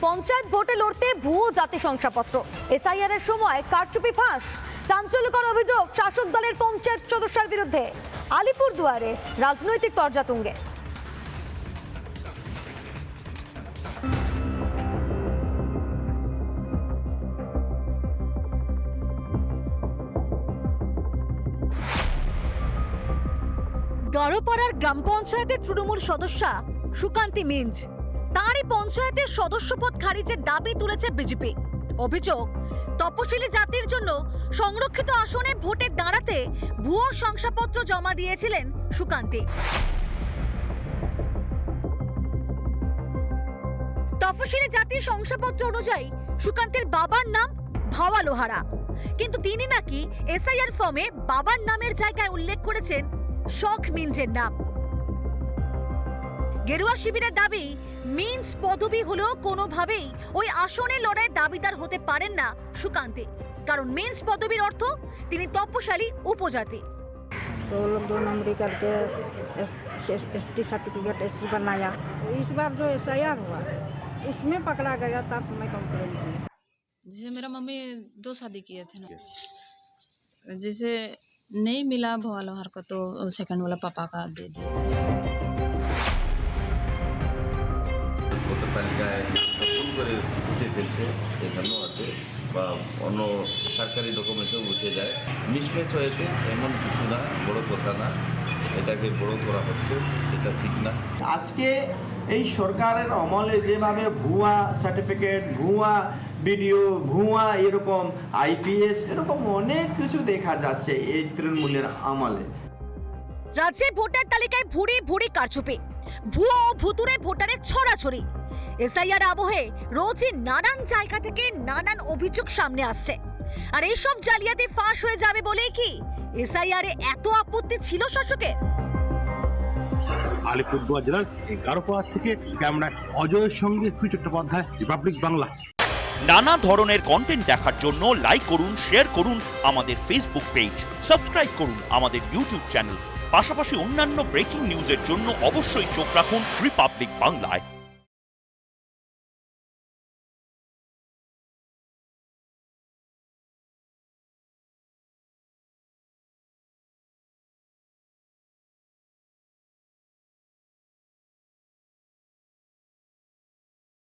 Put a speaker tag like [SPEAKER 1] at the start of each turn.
[SPEAKER 1] পঞ্চায়েত ভোটে লড়তে ভুয়ো জাতি শংসাপত্র, এসআইআর এর সময় কারচুপি ফাঁস, চাঞ্চল্যকর অভিযোগ শাসক দলের পঞ্চায়েত সদস্যের বিরুদ্ধে। আলিপুরদুয়ারে রাজনৈতিক তরজা তুঙ্গে। গারোপাড়ার গ্রাম পঞ্চায়েতের তৃণমূল সদস্যা সুকান্তি মিঞ্জ তাঁরই পঞ্চায়েতের সদস্যপদ খারিজের দাবি তুলেছে বিজেপি। অভিযোগ, তপশিলি জাতির জন্য সংরক্ষিত আসনে ভোটে দাঁড়াতে ভুয়ো শংসাপত্র জমা দিয়েছিলেন সুকান্তি। তপশিলি জাতির শংসাপত্র অনুযায়ী সুকান্তির বাবার নাম ভাওয়া লোহারা, কিন্তু তিনি নাকি এসআইআর ফর্মে বাবার নামের জায়গায় উল্লেখ করেছেন শখ মিঞ্জের নাম। গেরুয়া শিবিরের দাবি, মিঞ্জ পদবি হলেও কোনোভাবেই ওই আসনে লড়াই দাবিদার হতে পারেন না সুকান্তি, কারণ মিঞ্জ পদবির অর্থ তিনি তপশালী উপজাতি।
[SPEAKER 2] तो लोग 2 नंबरी करके एसटी सर्टिफिकेट एससी बनाया। इस बार जो एसआईआर हुआ उसमें पकड़ा गया तब मैं कंप्लेन की।
[SPEAKER 3] जैसे मेरा मम्मी 2 शादी किए थे ना, जैसे नहीं मिला भवा लोहार का तो सेकंड वाला पापा का दे दिया।
[SPEAKER 4] তালিকায় নতুন করে উঠে ফেলছে, এখানেও আছে বা অন্য সরকারি ডকুমেন্টেও উঠে যায়। মিসম্যাচ হয়েছে এমন কিছু না, বড় কথা না, এটাকে বড় করা হচ্ছে, সেটা ঠিক না।
[SPEAKER 5] আজকে এই সরকারের আমলে যেভাবে ভুয়া সার্টিফিকেট, ভুয়া ভিডিও, ভুয়া এরকম আইপিএস এরকম অনেক কিছু দেখা যাচ্ছে এই তৃণমূলের আমলে।
[SPEAKER 1] রাজ্যের ভোটার তালিকায় ভুরি ভুরি কারচুপি, ভুয়ো ও ভুতুরে ভোটারের ছড়াছড়ি। এসআইআর আবহে রোজই নানান জায়গা থেকে নানান অভিযোগ সামনে আসছে, আর এইসব জালিয়াতি ফাঁস হয়ে যাবে বলেই কি এসআইআর এ এত আপত্তি ছিল শাসকের?
[SPEAKER 6] আলিপুরদুয়ার জেলার গারোপাড়া থেকে ক্যামেরায় অজয়ের সঙ্গে চট্টোপাধ্যায়, রিপাবলিক বাংলা।
[SPEAKER 7] নানা ধরনের কন্টেন্ট দেখার জন্য লাইক করুন, শেয়ার করুন আমাদের ফেসবুক পেজ, সাবস্ক্রাইব করুন আমাদের ইউটিউব চ্যানেল। পাশাপাশি অন্যান্য ব্রেকিং নিউজের জন্য অবশ্যই চোখ রাখুন রিপাবলিক বাংলায়।